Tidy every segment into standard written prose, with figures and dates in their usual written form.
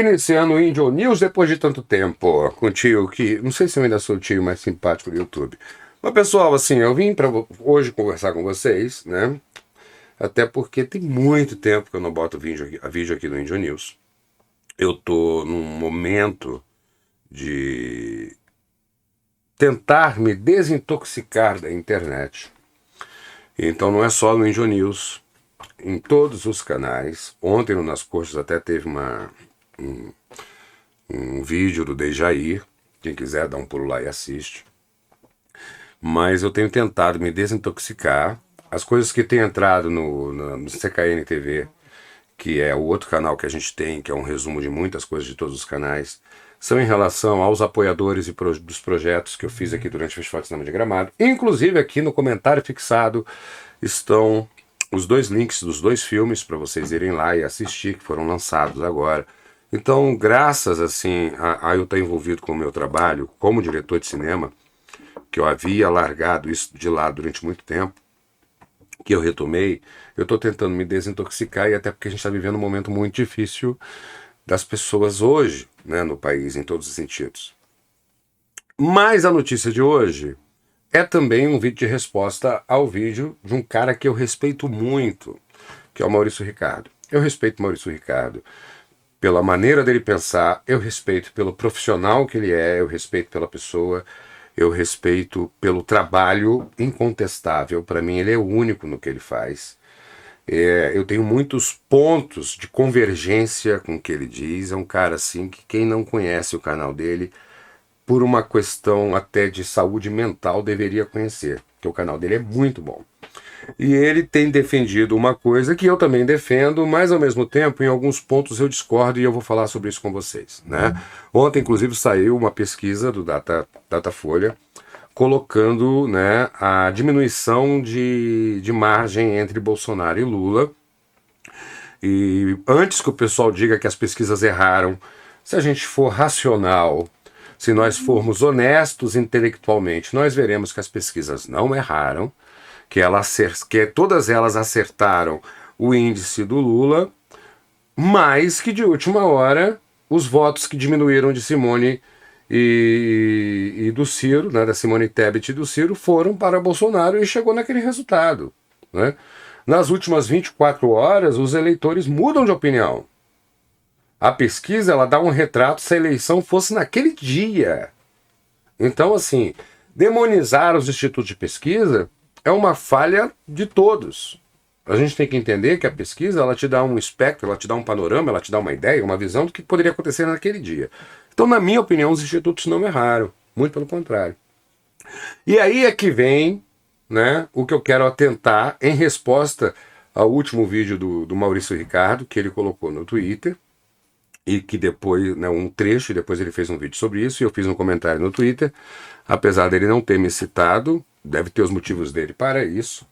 Iniciando o Índio News depois de tanto tempo, com o tio que, não sei se eu ainda sou o tio mais simpático do YouTube. Mas pessoal, assim, eu vim para hoje conversar com vocês, né? Até porque tem muito tempo que eu não boto vídeo aqui no Índio News. Eu tô num momento de tentar me desintoxicar da internet. Então não é só no Índio News, em todos os canais. Ontem no Nas Coxas até teve um vídeo do Dejair, quem quiser dá um pulo lá e assiste. Mas eu tenho tentado me desintoxicar. As coisas que têm entrado no CKN TV, que é o outro canal que a gente tem, que é um resumo de muitas coisas de todos os canais, são em relação aos apoiadores e dos projetos que eu fiz aqui durante o Festival de Cinema de Gramado. Inclusive aqui no comentário fixado estão os dois links dos dois filmes para vocês irem lá e assistir, que foram lançados agora. Então, graças assim a eu estar envolvido com o meu trabalho como diretor de cinema, que eu havia largado isso de lado durante muito tempo, que eu retomei, eu estou tentando me desintoxicar, e até porque a gente está vivendo um momento muito difícil das pessoas hoje, né, no país, em todos os sentidos. Mas a notícia de hoje é também um vídeo de resposta ao vídeo de um cara que eu respeito muito, que é o Maurício Ricardo. Eu respeito o Maurício Ricardo pela maneira dele pensar, eu respeito pelo profissional que ele é, eu respeito pela pessoa, eu respeito pelo trabalho incontestável. Para mim ele é o único no que ele faz. Eu tenho muitos pontos de convergência com o que ele diz. É um cara assim que quem não conhece o canal dele, por uma questão até de saúde mental, deveria conhecer, porque o canal dele é muito bom. E ele tem defendido uma coisa que eu também defendo, mas ao mesmo tempo, em alguns pontos eu discordo, e eu vou falar sobre isso com vocês, né? Ontem, inclusive, saiu uma pesquisa do Datafolha colocando, né, a diminuição de margem entre Bolsonaro e Lula. E antes que o pessoal diga que as pesquisas erraram, se a gente for racional, se nós formos honestos intelectualmente, nós veremos que as pesquisas não erraram, que todas elas acertaram o índice do Lula, mas que de última hora os votos que diminuíram de Simone e do Ciro, né, da Simone Tebet e do Ciro, foram para Bolsonaro, e chegou naquele resultado, né? Nas últimas 24 horas, os eleitores mudam de opinião. A pesquisa ela dá um retrato se a eleição fosse naquele dia. Então, assim, demonizar os institutos de pesquisa é uma falha de todos. A gente tem que entender que a pesquisa ela te dá um espectro, ela te dá um panorama, ela te dá uma ideia, uma visão do que poderia acontecer naquele dia. Então, na minha opinião, os institutos não erraram, muito pelo contrário. E aí é que vem, né, o que eu quero atentar em resposta ao último vídeo do Maurício Ricardo, que ele colocou no Twitter, e que depois, né, um trecho, e depois ele fez um vídeo sobre isso, e eu fiz um comentário no Twitter. Apesar dele não ter me citado, deve ter os motivos dele para isso,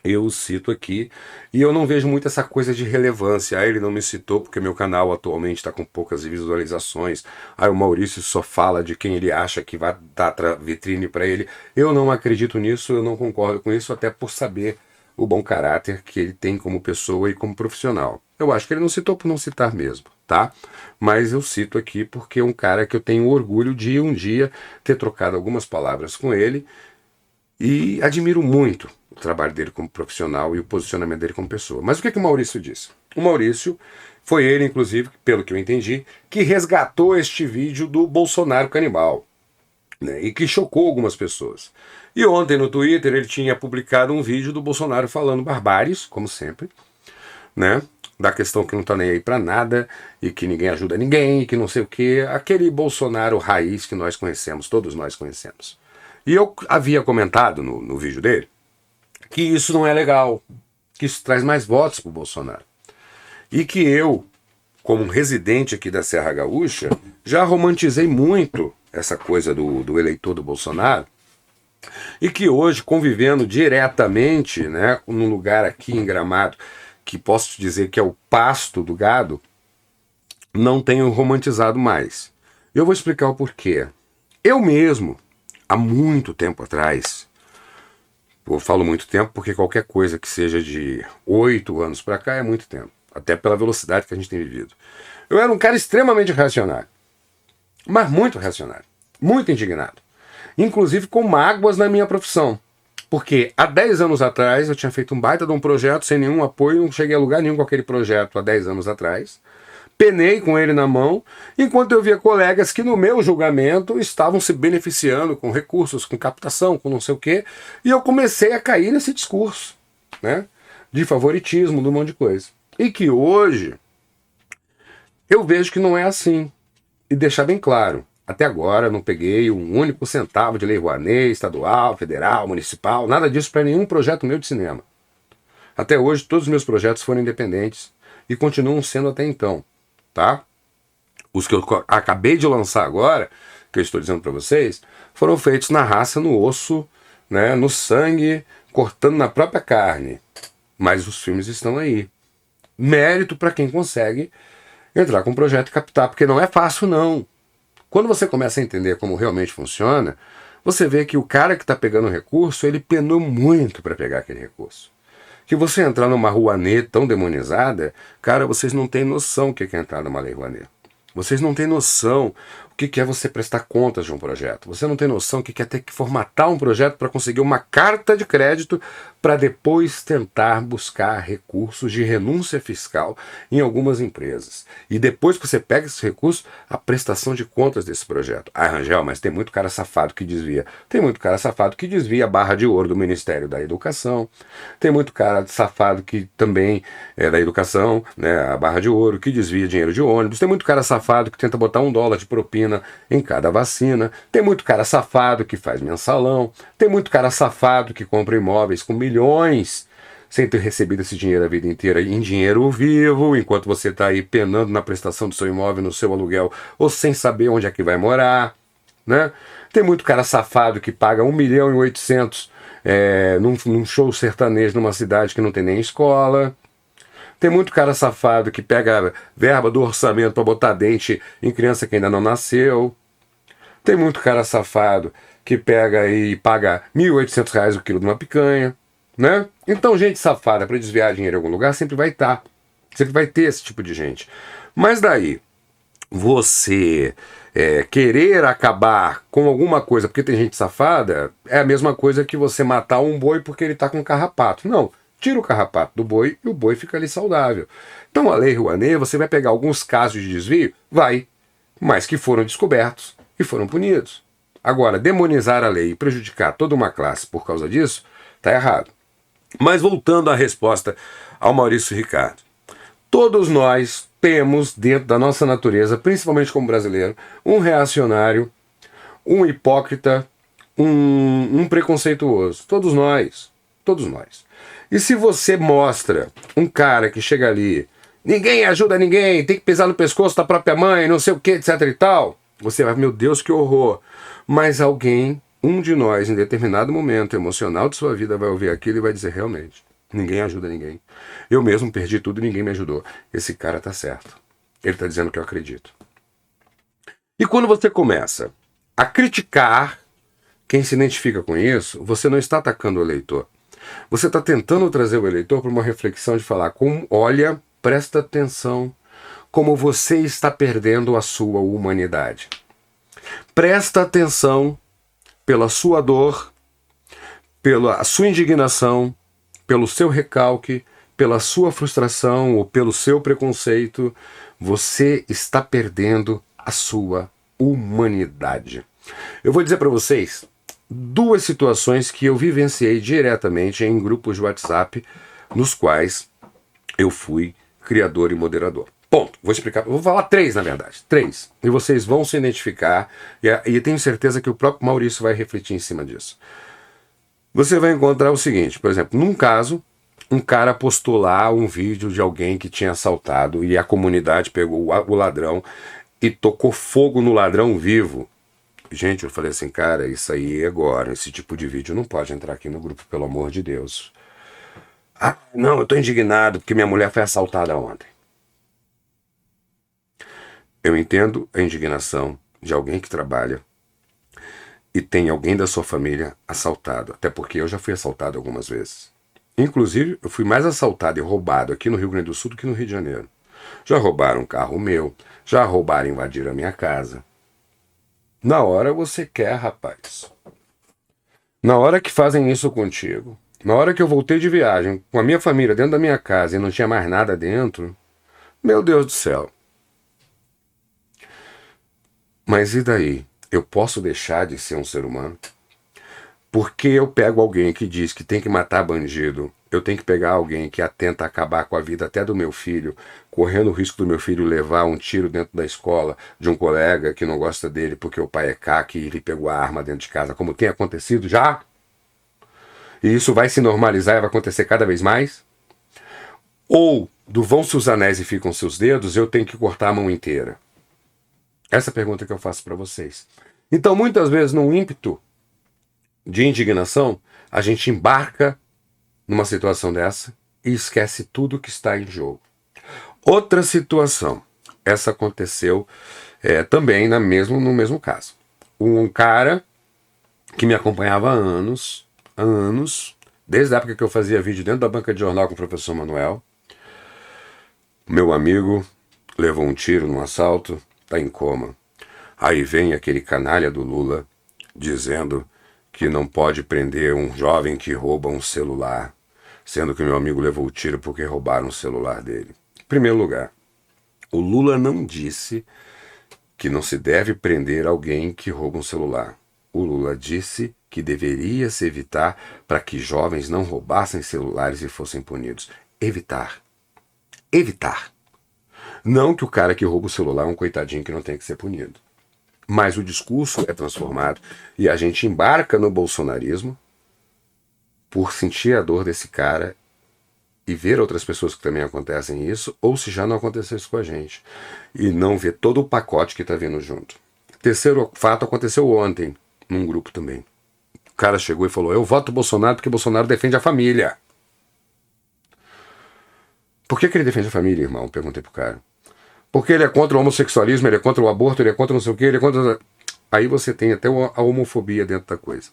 eu o cito aqui, e eu não vejo muito essa coisa de relevância. Ele não me citou porque meu canal atualmente está com poucas visualizações. O Maurício só fala de quem ele acha que vai dar vitrine para ele. Eu não acredito nisso, eu não concordo com isso, até por saber o bom caráter que ele tem como pessoa e como profissional. Eu acho que ele não citou por não citar mesmo, tá? Mas eu cito aqui porque é um cara que eu tenho orgulho de um dia ter trocado algumas palavras com ele, e admiro muito o trabalho dele como profissional e o posicionamento dele como pessoa. Mas o que o Maurício disse? O Maurício foi ele, inclusive, pelo que eu entendi, que resgatou este vídeo do Bolsonaro canibal, né, e que chocou algumas pessoas. E ontem no Twitter ele tinha publicado um vídeo do Bolsonaro falando barbáries, como sempre, né, da questão que não tá nem aí pra nada, e que ninguém ajuda ninguém, e que não sei o que, aquele Bolsonaro raiz que nós conhecemos, todos nós conhecemos. E eu havia comentado no vídeo dele que isso não é legal, que isso traz mais votos para o Bolsonaro. E que eu, como residente aqui da Serra Gaúcha, já romantizei muito essa coisa do eleitor do Bolsonaro, e que hoje, convivendo diretamente, né, num lugar aqui em Gramado, que posso te dizer que é o pasto do gado, não tenho romantizado mais. Eu vou explicar o porquê. Eu mesmo, há muito tempo atrás, eu falo muito tempo porque qualquer coisa que seja de 8 anos para cá é muito tempo, até pela velocidade que a gente tem vivido. Eu era um cara extremamente reacionário, mas muito reacionário, muito indignado, inclusive com mágoas na minha profissão. Porque há 10 anos atrás eu tinha feito um baita de um projeto sem nenhum apoio, não cheguei a lugar nenhum com aquele projeto há 10 anos atrás. Penei com ele na mão, enquanto eu via colegas que no meu julgamento estavam se beneficiando com recursos, com captação, com não sei o quê, e eu comecei a cair nesse discurso, né, de favoritismo, de um monte de coisa. E que hoje eu vejo que não é assim. E deixar bem claro, até agora eu não peguei um único centavo de Lei Rouanet, estadual, federal, municipal, nada disso para nenhum projeto meu de cinema. Até hoje todos os meus projetos foram independentes e continuam sendo até então. Tá? Os que eu acabei de lançar agora, que eu estou dizendo para vocês, foram feitos na raça, no osso, né, no sangue, cortando na própria carne. Mas os filmes estão aí. Mérito para quem consegue entrar com um projeto e captar, porque não é fácil não. Quando você começa a entender como realmente funciona, você vê que o cara que está pegando o recurso, ele penou muito para pegar aquele recurso. Que você entrar numa Rouanet tão demonizada, cara, vocês não têm noção o que é entrar numa Lei Rouanet. Vocês não têm noção o que é você prestar contas de um projeto. Você não tem noção o que é ter que formatar um projeto para conseguir uma carta de crédito para depois tentar buscar recursos de renúncia fiscal em algumas empresas. E depois que você pega esses recursos, a prestação de contas desse projeto. Ah, Rangel, mas tem muito cara safado que desvia. Tem muito cara safado que desvia a barra de ouro do Ministério da Educação. Tem muito cara safado que também é da educação, né, a barra de ouro, que desvia dinheiro de ônibus. Tem muito cara safado que tenta botar $1 de propina em cada vacina. Tem muito cara safado que faz mensalão. Tem muito cara safado que compra imóveis com milhões sem ter recebido esse dinheiro a vida inteira em dinheiro vivo, enquanto você está aí penando na prestação do seu imóvel, no seu aluguel, ou sem saber onde é que vai morar, né? Tem muito cara safado que paga 1.800.000 num show sertanejo numa cidade que não tem nem escola. Tem muito cara safado que pega verba do orçamento para botar dente em criança que ainda não nasceu. Tem muito cara safado que pega e paga R$ 1.800 o quilo de uma picanha, né? Então, gente safada para desviar dinheiro em algum lugar sempre vai estar. Sempre vai ter esse tipo de gente. Mas daí, você querer acabar com alguma coisa porque tem gente safada, é a mesma coisa que você matar um boi porque ele está com carrapato. Não. Tira o carrapato do boi e o boi fica ali saudável. Então a Lei Rouanet, você vai pegar alguns casos de desvio? Vai, mas que foram descobertos e foram punidos. Agora, demonizar a lei e prejudicar toda uma classe por causa disso, está errado. Mas voltando à resposta ao Maurício Ricardo. Todos nós temos dentro da nossa natureza, principalmente como brasileiro, um reacionário, um hipócrita, um preconceituoso. Todos nós. Todos nós. E se você mostra um cara que chega ali, ninguém ajuda ninguém, tem que pisar no pescoço da própria mãe, não sei o que, etc e tal, você vai, meu Deus, que horror. Mas alguém, um de nós, em determinado momento emocional de sua vida, vai ouvir aquilo e vai dizer, realmente, ninguém ajuda ninguém. Eu mesmo perdi tudo e ninguém me ajudou. Esse cara tá certo. Ele tá dizendo que eu acredito. E quando você começa a criticar quem se identifica com isso, você não está atacando o eleitor. Você está tentando trazer o eleitor para uma reflexão de falar, olha, presta atenção, como você está perdendo a sua humanidade. Presta atenção pela sua dor, pela sua indignação, pelo seu recalque, pela sua frustração ou pelo seu preconceito. Você está perdendo a sua humanidade. Eu vou dizer para vocês 2 situações que eu vivenciei diretamente em grupos de WhatsApp, nos quais eu fui criador e moderador. Ponto. Vou explicar. Vou falar 3, na verdade. 3. E vocês vão se identificar. E tenho certeza que o próprio Maurício vai refletir em cima disso. Você vai encontrar o seguinte, por exemplo, num caso, um cara postou lá um vídeo de alguém que tinha assaltado e a comunidade pegou o ladrão e tocou fogo no ladrão vivo. Gente, eu falei assim, cara, isso aí agora, esse tipo de vídeo não pode entrar aqui no grupo, pelo amor de Deus. Ah, não, eu tô indignado porque minha mulher foi assaltada ontem. Eu entendo a indignação de alguém que trabalha e tem alguém da sua família assaltado, até porque eu já fui assaltado algumas vezes. Inclusive, eu fui mais assaltado e roubado aqui no Rio Grande do Sul do que no Rio de Janeiro. já roubaram um carro meu, já roubaram e invadiram a minha casa. Na hora você quer, rapaz. Na hora que fazem isso contigo, na hora que eu voltei de viagem com a minha família dentro da minha casa e não tinha mais nada dentro, meu Deus do céu. Mas e daí? Eu posso deixar de ser um ser humano? Porque eu pego alguém que diz que tem que matar bandido, eu tenho que pegar alguém que atenta acabar com a vida até do meu filho, correndo o risco do meu filho levar um tiro dentro da escola de um colega que não gosta dele porque o pai é caque e ele pegou a arma dentro de casa, como tem acontecido já? E isso vai se normalizar e vai acontecer cada vez mais? Ou do vão-se os anéis e ficam seus dedos, eu tenho que cortar a mão inteira? Essa é a pergunta que eu faço para vocês. Então, muitas vezes, num ímpeto de indignação, a gente embarca numa situação dessa e esquece tudo que está em jogo. Outra situação, essa aconteceu também no mesmo caso. Um cara que me acompanhava há anos, desde a época que eu fazia vídeo dentro da banca de jornal com o professor Manuel, meu amigo levou um tiro num assalto, está em coma. Aí vem aquele canalha do Lula dizendo que não pode prender um jovem que rouba um celular, sendo que meu amigo levou o tiro porque roubaram o celular dele. Em primeiro lugar, o Lula não disse que não se deve prender alguém que rouba um celular. O Lula disse que deveria se evitar para que jovens não roubassem celulares e fossem punidos. Evitar. Evitar. Não que o cara que rouba o celular é um coitadinho que não tem que ser punido. Mas o discurso é transformado e a gente embarca no bolsonarismo por sentir a dor desse cara e ver outras pessoas que também acontecem isso, ou se já não aconteceu isso com a gente, e não ver todo o pacote que está vindo junto. Terceiro fato aconteceu ontem, num grupo também. O cara chegou e falou, eu voto Bolsonaro porque Bolsonaro defende a família. Por que ele defende a família, irmão? Perguntei pro cara. Porque ele é contra o homossexualismo, ele é contra o aborto, ele é contra não sei o que, ele é contra... Aí você tem até a homofobia dentro da coisa.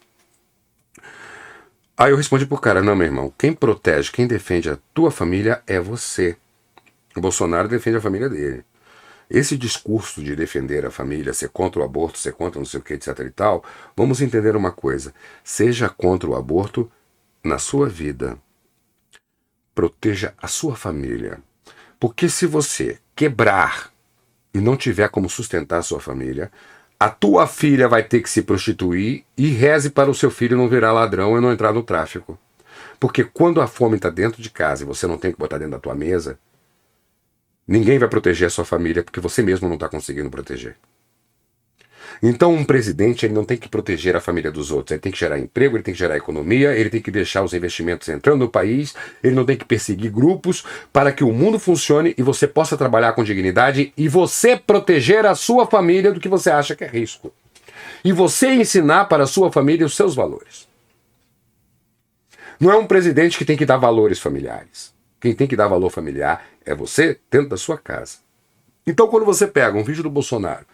Aí eu respondi pro cara, não, meu irmão, quem protege, quem defende a tua família é você. O Bolsonaro defende a família dele. Esse discurso de defender a família, ser contra o aborto, ser contra não sei o que, etc e tal, vamos entender uma coisa, seja contra o aborto na sua vida. Proteja a sua família. Porque se você quebrar e não tiver como sustentar a sua família, a tua filha vai ter que se prostituir e reze para o seu filho não virar ladrão e não entrar no tráfico. Porque quando a fome está dentro de casa e você não tem que botar dentro da tua mesa, ninguém vai proteger a sua família porque você mesmo não está conseguindo proteger. Então um presidente ele não tem que proteger a família dos outros, ele tem que gerar emprego, ele tem que gerar economia, ele tem que deixar os investimentos entrando no país, ele não tem que perseguir grupos para que o mundo funcione e você possa trabalhar com dignidade e você proteger a sua família do que você acha que é risco. E você ensinar para a sua família os seus valores. Não é um presidente que tem que dar valores familiares. Quem tem que dar valor familiar é você dentro da sua casa. Então quando você pega um vídeo do Bolsonaro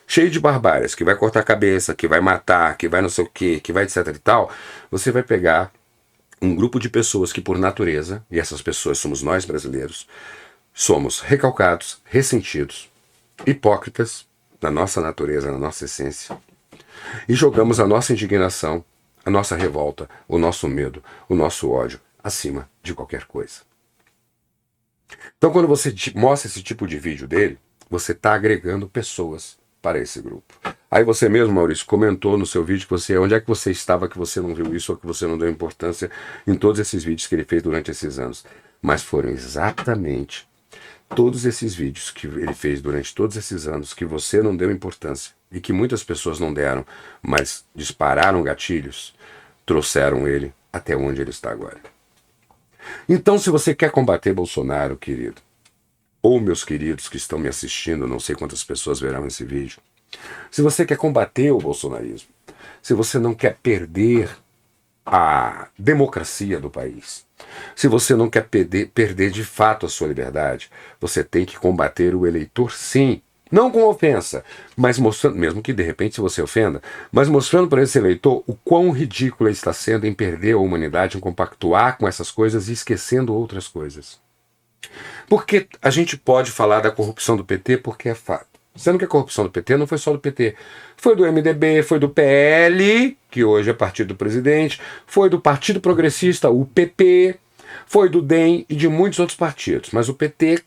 cheio de barbáries, que vai cortar a cabeça, que vai matar, que vai não sei o que vai etc e tal, você vai pegar um grupo de pessoas que por natureza, e essas pessoas somos nós brasileiros, somos recalcados, ressentidos, hipócritas, na nossa natureza, na nossa essência, e jogamos a nossa indignação, a nossa revolta, o nosso medo, o nosso ódio, acima de qualquer coisa. Então quando você mostra esse tipo de vídeo dele, você está agregando pessoas para esse grupo. Aí você mesmo, Maurício, comentou no seu vídeo que onde é que você estava que você não viu isso ou que você não deu importância em todos esses vídeos que ele fez durante esses anos. Mas foram exatamente todos esses vídeos que ele fez durante todos esses anos que você não deu importância e que muitas pessoas não deram, mas dispararam gatilhos, trouxeram ele até onde ele está agora. Então, se você quer combater Bolsonaro, querido, ou meus queridos que estão me assistindo, não sei quantas pessoas verão esse vídeo, se você quer combater o bolsonarismo, se você não quer perder a democracia do país, se você não quer perder de fato a sua liberdade, você tem que combater o eleitor sim, não com ofensa, mas mostrando, mesmo que de repente se você ofenda, mas mostrando para esse eleitor o quão ridículo está sendo em perder a humanidade, em compactuar com essas coisas e esquecendo outras coisas. Porque a gente pode falar da corrupção do PT porque é fato. Sendo que a corrupção do PT não foi só do PT. Foi do MDB, foi do PL, que hoje é partido do presidente, foi do Partido Progressista, o PP, foi do DEM e de muitos outros partidos. Mas o PT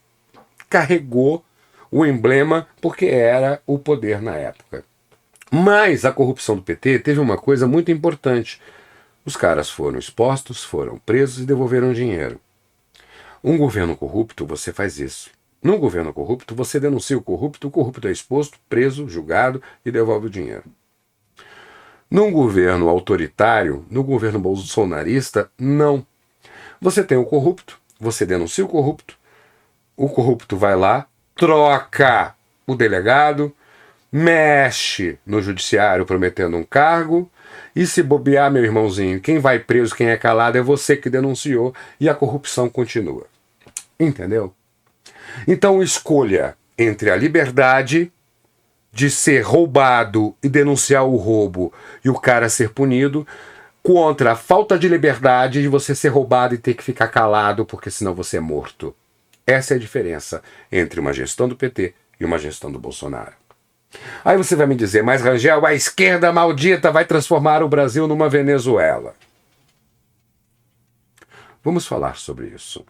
carregou o emblema porque era o poder na época. Mas a corrupção do PT teve uma coisa muito importante. Os caras foram expostos, foram presos e devolveram dinheiro. Um governo corrupto, você faz isso. Num governo corrupto, você denuncia o corrupto é exposto, preso, julgado e devolve o dinheiro. Num governo autoritário, no governo bolsonarista, não. Você tem o corrupto, você denuncia o corrupto vai lá, troca o delegado, mexe no judiciário prometendo um cargo, e se bobear, meu irmãozinho, quem vai preso, quem é calado é você que denunciou e a corrupção continua. Entendeu? Então escolha entre a liberdade de ser roubado e denunciar o roubo e o cara ser punido, contra a falta de liberdade de você ser roubado e ter que ficar calado porque senão você é morto. Essa é a diferença entre uma gestão do PT e uma gestão do Bolsonaro. Aí você vai me dizer, mas Rangel, a esquerda maldita vai transformar o Brasil numa Venezuela. Vamos falar sobre isso.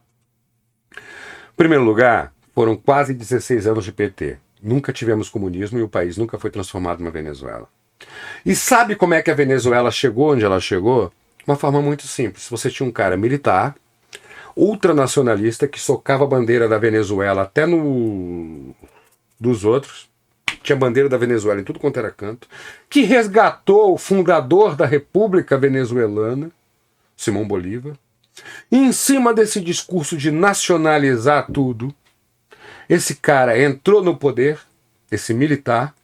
Em primeiro lugar, foram quase 16 anos de PT. Nunca tivemos comunismo e o país nunca foi transformado numa Venezuela. E sabe como é que a Venezuela chegou onde ela chegou? De uma forma muito simples. Você tinha um cara militar, ultranacionalista, que socava a bandeira da Venezuela até no dos outros. Tinha bandeira da Venezuela em tudo quanto era canto. Que resgatou o fundador da República Venezuelana, Simão Bolívar. E em cima desse discurso de nacionalizar tudo, esse cara entrou no poder, esse militar,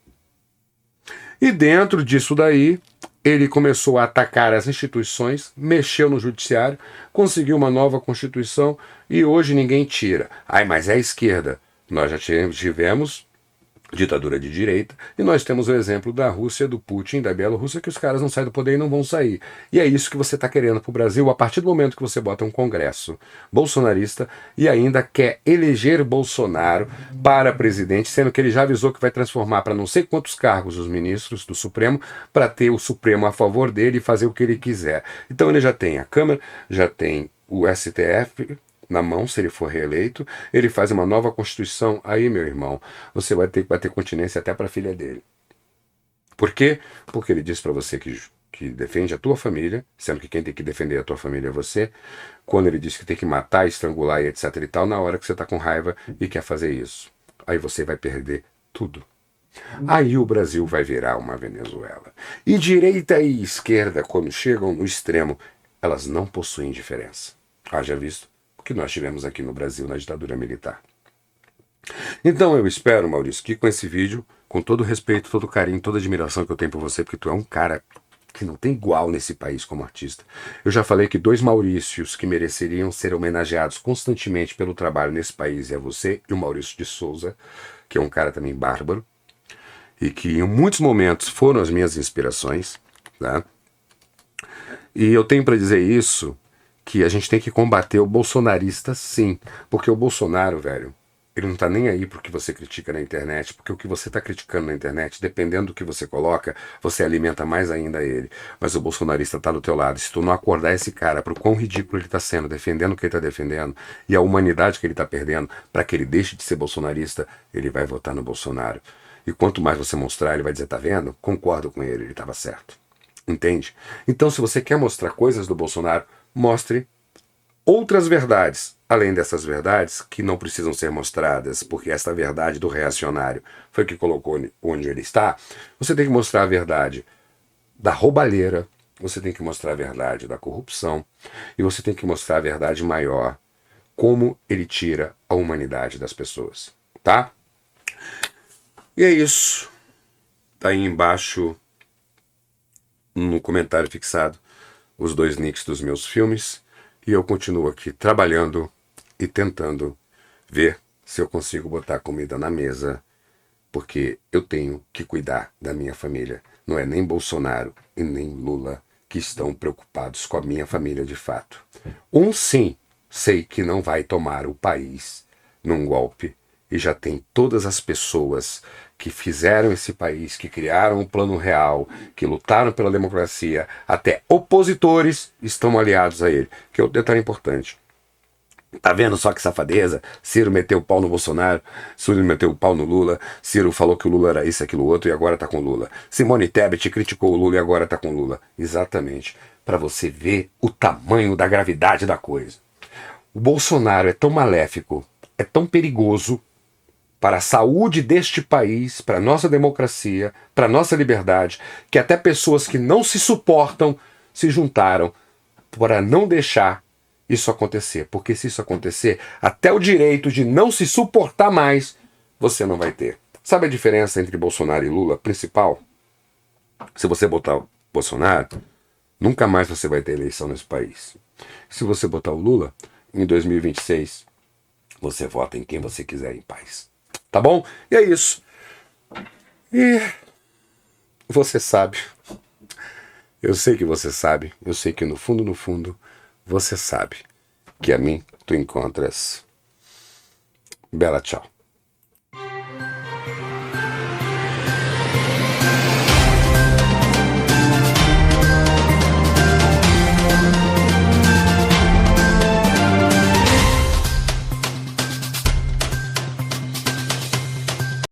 e dentro disso daí, ele começou a atacar as instituições, mexeu no judiciário, conseguiu uma nova constituição e hoje ninguém tira. Ai, mas é a esquerda. Nós já tivemos ditadura de direita, e nós temos o exemplo da Rússia, do Putin, da Bielorrússia, que os caras não saem do poder e não vão sair. E é isso que você está querendo para o Brasil a partir do momento que você bota um congresso bolsonarista e ainda quer eleger Bolsonaro para presidente, sendo que ele já avisou que vai transformar para não sei quantos cargos os ministros do Supremo, para ter o Supremo a favor dele e fazer o que ele quiser. Então ele já tem a Câmara, já tem o STF na mão, se ele for reeleito, ele faz uma nova Constituição, aí, meu irmão, você vai ter continência até para a filha dele. Por quê? Porque ele diz para você que defende a tua família, sendo que quem tem que defender a tua família é você, quando ele diz que tem que matar, estrangular e etc e tal, na hora que você está com raiva e quer fazer isso. Aí você vai perder tudo. Aí o Brasil vai virar uma Venezuela. E direita e esquerda, quando chegam no extremo, elas não possuem diferença. Haja visto o que nós tivemos aqui no Brasil na ditadura militar. Então eu espero, Maurício, que com esse vídeo, com todo o respeito, todo o carinho, toda a admiração que eu tenho por você, porque tu é um cara que não tem igual nesse país como artista. Eu já falei que 2 Maurícios que mereceriam ser homenageados constantemente pelo trabalho nesse país é você e o Maurício de Souza, que é um cara também bárbaro, e que em muitos momentos foram as minhas inspirações, tá? E eu tenho para dizer isso, que a gente tem que combater o bolsonarista, sim. Porque o Bolsonaro, velho, ele não tá nem aí pro que você critica na internet, porque o que você tá criticando na internet, dependendo do que você coloca, você alimenta mais ainda ele. Mas o bolsonarista tá do teu lado. Se tu não acordar esse cara pro quão ridículo ele tá sendo, defendendo o que ele tá defendendo, e a humanidade que ele tá perdendo, para que ele deixe de ser bolsonarista, ele vai votar no Bolsonaro. E quanto mais você mostrar, ele vai dizer, tá vendo? Concordo com ele tava certo. Entende? Então, se você quer mostrar coisas do Bolsonaro, mostre outras verdades, além dessas verdades que não precisam ser mostradas, porque esta verdade do reacionário foi o que colocou onde ele está. Você tem que mostrar a verdade da roubalheira, você tem que mostrar a verdade da corrupção, e você tem que mostrar a verdade maior, como ele tira a humanidade das pessoas, tá? E é isso. Tá aí embaixo, no comentário fixado, os 2 nicks dos meus filmes, e eu continuo aqui trabalhando e tentando ver se eu consigo botar comida na mesa, porque eu tenho que cuidar da minha família. Não é nem Bolsonaro e nem Lula que estão preocupados com a minha família de fato. Um sim, sei que não vai tomar o país num golpe. E já tem todas as pessoas que fizeram esse país, que criaram o Plano Real, que lutaram pela democracia, até opositores estão aliados a ele. Que é outro detalhe importante. Tá vendo só que safadeza? Ciro meteu o pau no Bolsonaro, Ciro meteu o pau no Lula, Ciro falou que o Lula era isso, aquilo, outro e agora tá com o Lula. Simone Tebet criticou o Lula e agora tá com o Lula. Exatamente. Para você ver o tamanho da gravidade da coisa. O Bolsonaro é tão maléfico, é tão perigoso para a saúde deste país, para a nossa democracia, para a nossa liberdade, que até pessoas que não se suportam se juntaram para não deixar isso acontecer. Porque se isso acontecer, até o direito de não se suportar mais, você não vai ter. Sabe a diferença entre Bolsonaro e Lula? Principal? Se você botar o Bolsonaro, nunca mais você vai ter eleição nesse país. Se você botar o Lula, em 2026, você vota em quem você quiser em paz. Tá bom? E é isso. E você sabe. Eu sei que você sabe. Eu sei que no fundo, você sabe que a mim tu encontras. Bela tchau.